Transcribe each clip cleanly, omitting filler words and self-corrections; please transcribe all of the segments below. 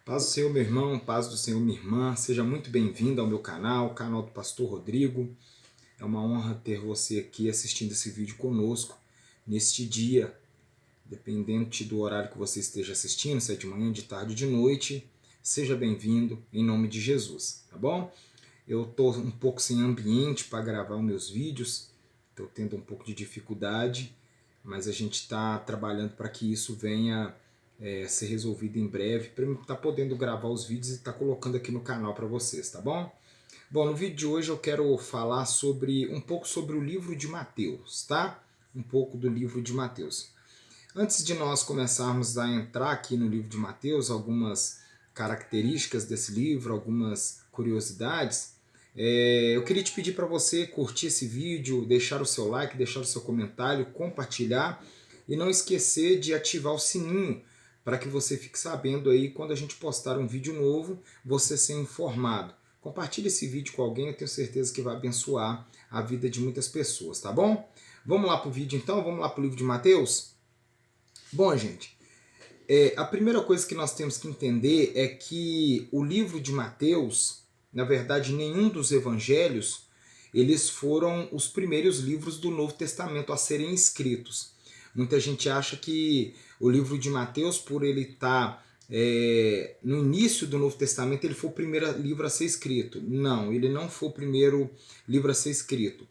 Paz do Senhor, meu irmão, paz do Senhor, minha irmã, seja muito bem-vindo ao meu canal, o canal do Pastor Rodrigo. É uma honra ter você aqui assistindo esse vídeo conosco neste dia, dependente do horário que você esteja assistindo, se é de manhã, de tarde ou de noite, seja bem-vindo em nome de Jesus, tá bom? Eu estou um pouco sem ambiente para gravar os meus vídeos, estou tendo um pouco de dificuldade, mas a gente está trabalhando para que isso venha ser resolvido em breve, para eu estar podendo gravar os vídeos e estar colocando aqui no canal para vocês, tá bom? Bom, no vídeo de hoje eu quero falar um pouco sobre o livro de Mateus, tá? Um pouco do livro de Mateus. Antes de nós começarmos a entrar aqui no livro de Mateus, algumas características desse livro, algumas curiosidades, eu queria te pedir para você curtir esse vídeo, deixar o seu like, deixar o seu comentário, compartilhar e não esquecer de ativar o sininho para que você fique sabendo aí quando a gente postar um vídeo novo, você ser informado. Compartilhe esse vídeo com alguém, eu tenho certeza que vai abençoar a vida de muitas pessoas, tá bom? Vamos lá para o vídeo então, vamos lá para o livro de Mateus? Bom, gente, a primeira coisa que nós temos que entender é que o livro de Mateus, na verdade, nenhum dos evangelhos, eles foram os primeiros livros do Novo Testamento a serem escritos. Muita gente acha que o livro de Mateus, por ele estar no início do Novo Testamento, ele foi o primeiro livro a ser escrito. Não, ele não foi o primeiro livro a ser escrito.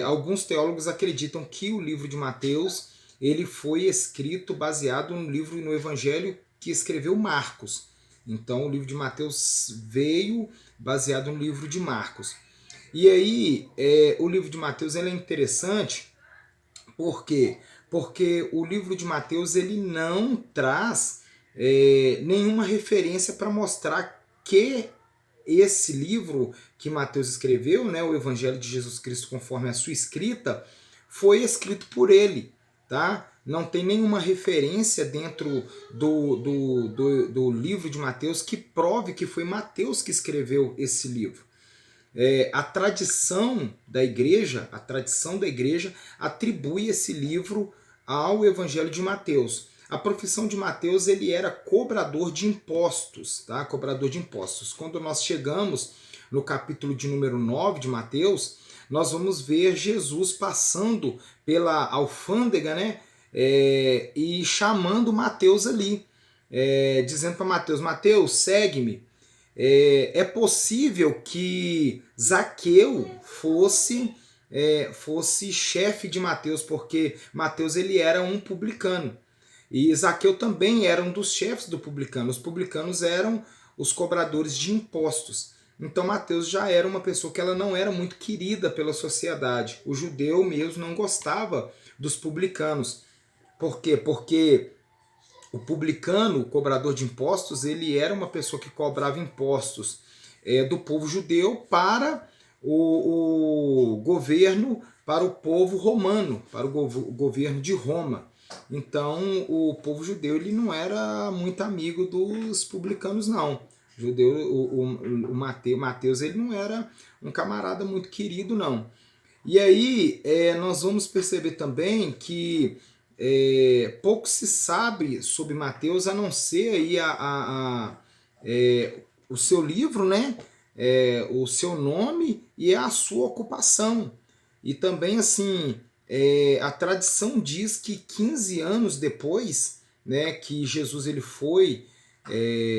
Alguns teólogos acreditam que o livro de Mateus ele foi escrito baseado no livro e no evangelho que escreveu Marcos. Então o livro de Mateus veio baseado no livro de Marcos. E aí o livro de Mateus ele é interessante por quê? Porque o livro de Mateus ele não traz nenhuma referência para mostrar que esse livro que Mateus escreveu, né, o Evangelho de Jesus Cristo conforme a sua escrita, foi escrito por ele. Tá? Não tem nenhuma referência dentro do livro de Mateus que prove que foi Mateus que escreveu esse livro. A tradição da igreja atribui esse livro ao Evangelho de Mateus. A profissão de Mateus ele era cobrador de impostos, tá? Cobrador de impostos. Quando nós chegamos no capítulo de número 9 de Mateus, nós vamos ver Jesus passando pela alfândega, né? E chamando Mateus ali, dizendo para Mateus: Mateus, segue-me. É possível que Zaqueu fosse chefe de Mateus, porque Mateus ele era um publicano. E Zaqueu também era um dos chefes do publicano. Os publicanos eram os cobradores de impostos. Então Mateus já era uma pessoa que ela não era muito querida pela sociedade. O judeu mesmo não gostava dos publicanos. Por quê? Porque o publicano, o cobrador de impostos, ele era uma pessoa que cobrava impostos do povo judeu para o governo, para o povo romano, para o governo de Roma. Então, o povo judeu ele não era muito amigo dos publicanos, não. O Mateus ele não era um camarada muito querido, não. E aí nós vamos perceber também que pouco se sabe sobre Mateus a não ser aí o seu livro, né? O seu nome e a sua ocupação. E também assim a tradição diz que 15 anos depois, né, que Jesus ele foi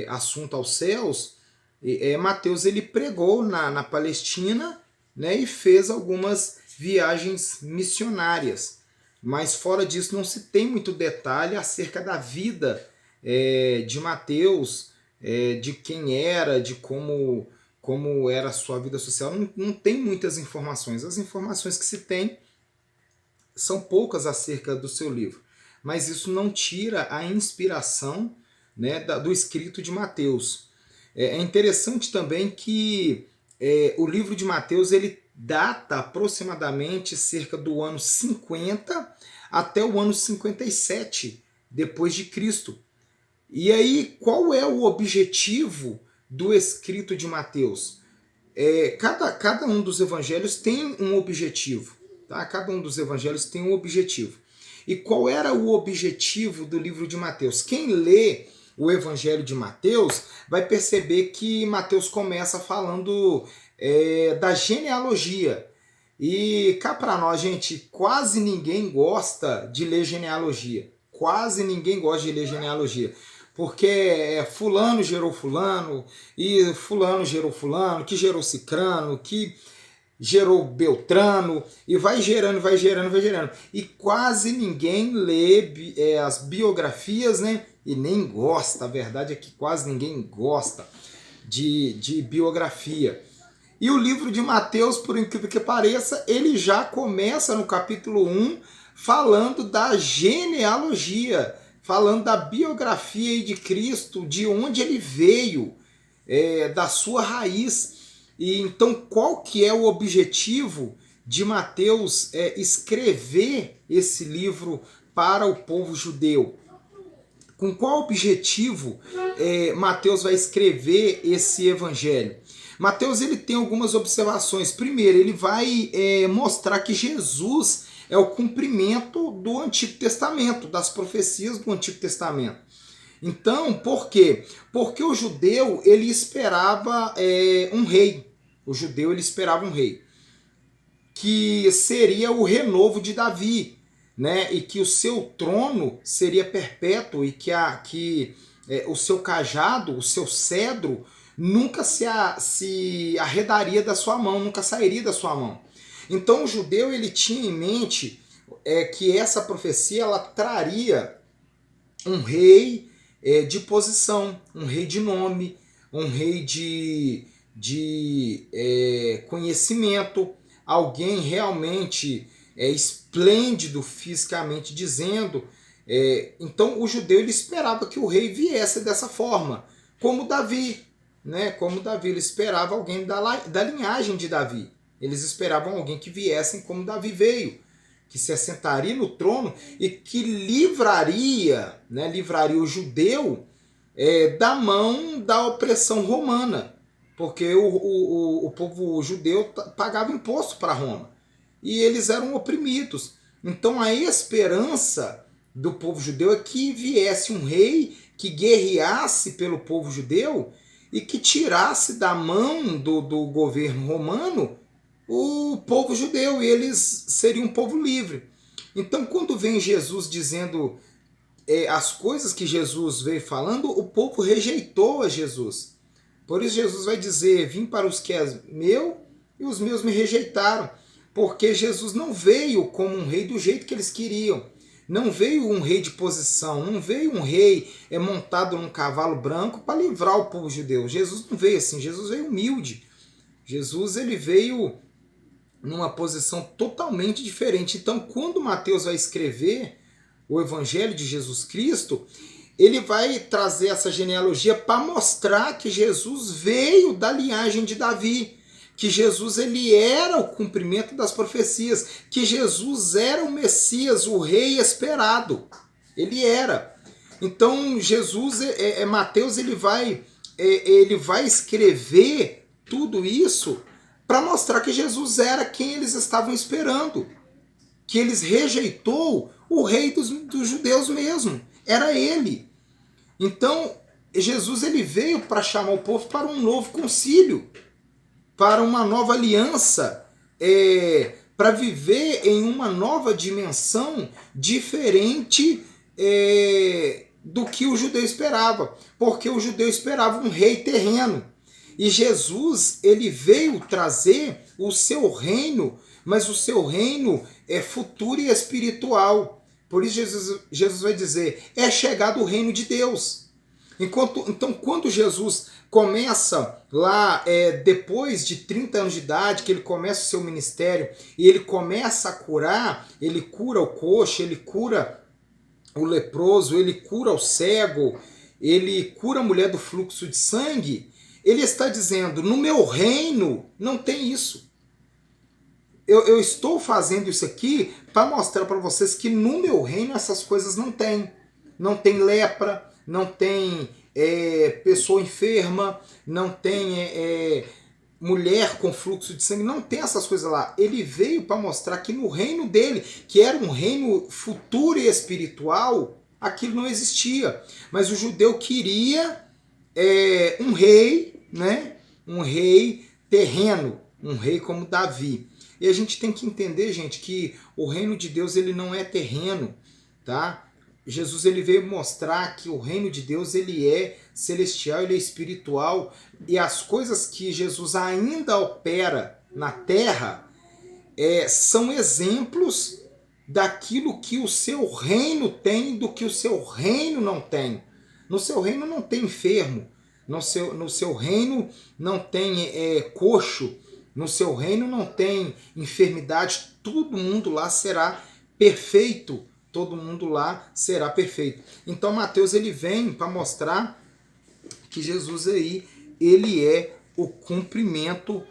assunto aos céus, Mateus ele pregou na Palestina, né, e fez algumas viagens missionárias. Mas fora disso não se tem muito detalhe acerca da vida de Mateus, de quem era, de como era a sua vida social. Não tem muitas informações. As informações que se tem são poucas acerca do seu livro. Mas isso não tira a inspiração, né, do escrito de Mateus. É interessante também que o livro de Mateus ele data aproximadamente cerca do ano 50 até o ano 57 depois de Cristo. E aí, qual é o objetivo do escrito de Mateus? Cada um dos evangelhos tem um objetivo. Tá? Cada um dos evangelhos tem um objetivo. E qual era o objetivo do livro de Mateus? Quem lê o Evangelho de Mateus, vai perceber que Mateus começa falando da genealogia. E cá para nós, gente, quase ninguém gosta de ler genealogia. Quase ninguém gosta de ler genealogia. Porque fulano gerou fulano, e fulano gerou fulano, que gerou cicrano, que gerou Beltrano, e vai gerando, vai gerando, vai gerando. E quase ninguém lê as biografias, né? E nem gosta, a verdade é que quase ninguém gosta de biografia. E o livro de Mateus, por incrível que pareça, ele já começa no capítulo 1 falando da genealogia, falando da biografia de Cristo, de onde ele veio, da sua raiz. E então, qual que é o objetivo de Mateus escrever esse livro para o povo judeu? Com qual objetivo Mateus vai escrever esse evangelho? Mateus ele tem algumas observações. Primeiro, ele vai mostrar que Jesus é o cumprimento do Antigo Testamento, das profecias do Antigo Testamento. Então, por quê? Porque o judeu ele esperava um rei. O judeu ele esperava um rei, que seria o renovo de Davi, né? E que o seu trono seria perpétuo e que o seu cajado, o seu cedro, nunca se arredaria da sua mão, nunca sairia da sua mão. Então o judeu ele tinha em mente que essa profecia ela traria um rei de posição, um rei de nome, um rei de conhecimento, alguém realmente esplêndido fisicamente dizendo. Então o judeu ele esperava que o rei viesse dessa forma, como Davi, né? Como Davi, ele esperava alguém da linhagem de Davi. Eles esperavam alguém que viesse como Davi veio, que se assentaria no trono e que livraria o judeu da mão da opressão romana, porque o povo judeu pagava imposto para Roma e eles eram oprimidos. Então a esperança do povo judeu é que viesse um rei que guerreasse pelo povo judeu e que tirasse da mão do governo romano o povo judeu, e eles seriam um povo livre. Então quando vem Jesus dizendo as coisas que Jesus veio falando, o povo rejeitou a Jesus. Por isso Jesus vai dizer, vim para os que é meu e os meus me rejeitaram. Porque Jesus não veio como um rei do jeito que eles queriam. Não veio um rei de posição, não veio um rei montado num cavalo branco para livrar o povo judeu. Jesus não veio assim, Jesus veio humilde. Jesus ele veio numa posição totalmente diferente. Então quando Mateus vai escrever o Evangelho de Jesus Cristo, ele vai trazer essa genealogia para mostrar que Jesus veio da linhagem de Davi, que Jesus ele era o cumprimento das profecias, que Jesus era o Messias, o rei esperado. Ele era. Então Jesus, Mateus ele vai escrever tudo isso para mostrar que Jesus era quem eles estavam esperando, que eles rejeitou o rei dos judeus mesmo, era ele. Então Jesus ele veio para chamar o povo para um novo concílio, para uma nova aliança, para viver em uma nova dimensão diferente do que o judeu esperava, porque o judeu esperava um rei terreno, e Jesus ele veio trazer o seu reino, mas o seu reino é futuro e espiritual. Por isso Jesus vai dizer, é chegado o reino de Deus. Então quando Jesus começa lá, depois de 30 anos de idade, que ele começa o seu ministério, e ele começa a curar, ele cura o coxo, ele cura o leproso, ele cura o cego, ele cura a mulher do fluxo de sangue, ele está dizendo, no meu reino não tem isso. Eu estou fazendo isso aqui para mostrar para vocês que no meu reino essas coisas não tem. Não tem lepra, não tem pessoa enferma, não tem mulher com fluxo de sangue, não tem essas coisas lá. Ele veio para mostrar que no reino dele, que era um reino futuro e espiritual, aquilo não existia. Mas o judeu queria um rei, né? Um rei terreno, um rei como Davi. E a gente tem que entender, gente, que o reino de Deus ele não é terreno, tá? Jesus ele veio mostrar que o reino de Deus ele é celestial, ele é espiritual, e as coisas que Jesus ainda opera na terra são exemplos daquilo que o seu reino tem, do que o seu reino não tem. No seu reino não tem enfermo, no seu reino não tem coxo, no seu reino não tem enfermidade, todo mundo lá será perfeito, todo mundo lá será perfeito. Então Mateus ele vem para mostrar que Jesus aí, ele é o cumprimento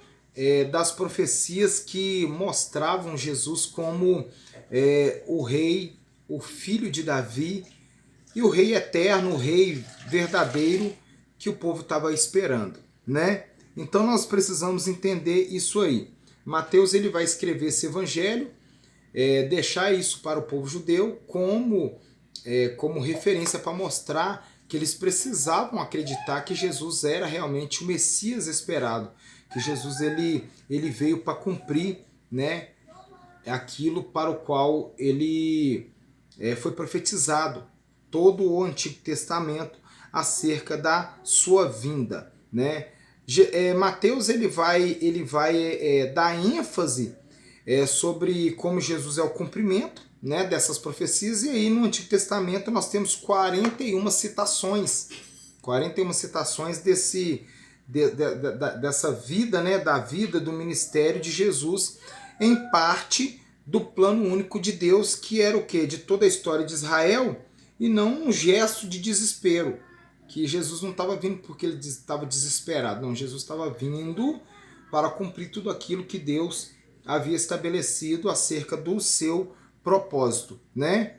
das profecias que mostravam Jesus como o rei, o filho de Davi, e o rei eterno, o rei verdadeiro que o povo estava esperando, né? Então nós precisamos entender isso aí. Mateus ele vai escrever esse evangelho, deixar isso para o povo judeu como referência para mostrar que eles precisavam acreditar que Jesus era realmente o Messias esperado, que Jesus ele veio para cumprir, né, aquilo para o qual ele foi profetizado, todo o Antigo Testamento acerca da sua vinda, né? Mateus ele vai dar ênfase sobre como Jesus é o cumprimento, né, dessas profecias, e aí no Antigo Testamento nós temos 41 citações dessa vida, né, da vida, do ministério de Jesus, em parte do plano único de Deus, que era o quê? De toda a história de Israel, e não um gesto de desespero, que Jesus não estava vindo porque ele estava desesperado, não, Jesus estava vindo para cumprir tudo aquilo que Deus havia estabelecido acerca do seu propósito, né?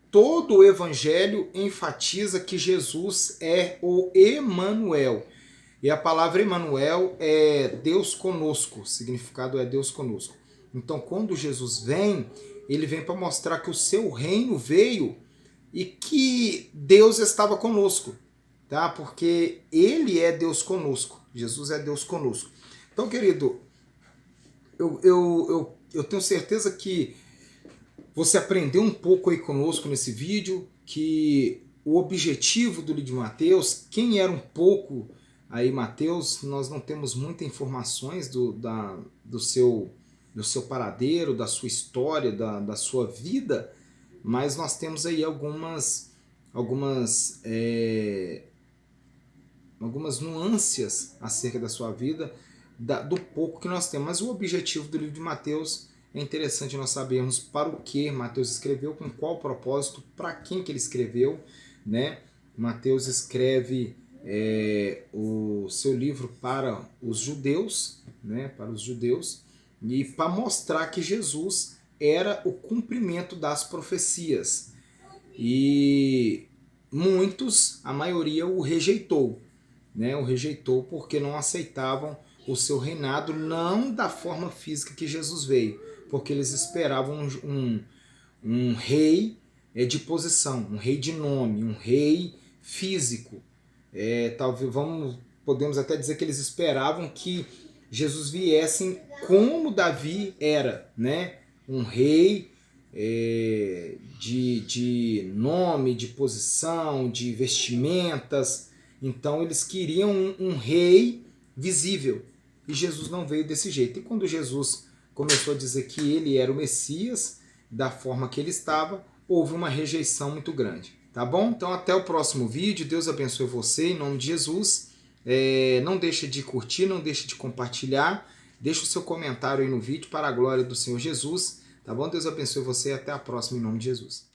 Todo o evangelho enfatiza que Jesus é o Emanuel. E a palavra Emanuel é Deus conosco, o significado é Deus conosco. Então, quando Jesus vem, ele vem para mostrar que o seu reino veio e que Deus estava conosco, tá? Porque ele é Deus conosco, Jesus é Deus conosco. Então, querido, eu tenho certeza que você aprendeu um pouco aí conosco nesse vídeo, que o objetivo do livro de Mateus, quem era um pouco aí Mateus, nós não temos muitas informações do seu paradeiro, da sua história, da sua vida, mas nós temos aí algumas nuances acerca da sua vida, do pouco que nós temos. Mas o objetivo do livro de Mateus é interessante nós sabermos para o que Mateus escreveu, com qual propósito, para quem que ele escreveu, né? Mateus escreve o seu livro para os judeus, né? Para os judeus, e para mostrar que Jesus era o cumprimento das profecias. E muitos, a maioria, o rejeitou, né? O rejeitou porque não aceitavam o seu reinado, não da forma física que Jesus veio, porque eles esperavam um rei de posição, um rei de nome, um rei físico. Talvez podemos até dizer que eles esperavam que Jesus viesse como Davi era, né? Um rei de nome, de posição, de vestimentas. Então eles queriam um rei visível, e Jesus não veio desse jeito. E quando Jesus começou a dizer que ele era o Messias, da forma que ele estava, houve uma rejeição muito grande. Tá bom? Então até o próximo vídeo. Deus abençoe você, em nome de Jesus. Não deixe de curtir, não deixe de compartilhar. Deixe o seu comentário aí no vídeo para a glória do Senhor Jesus. Tá bom? Deus abençoe você e até a próxima, em nome de Jesus.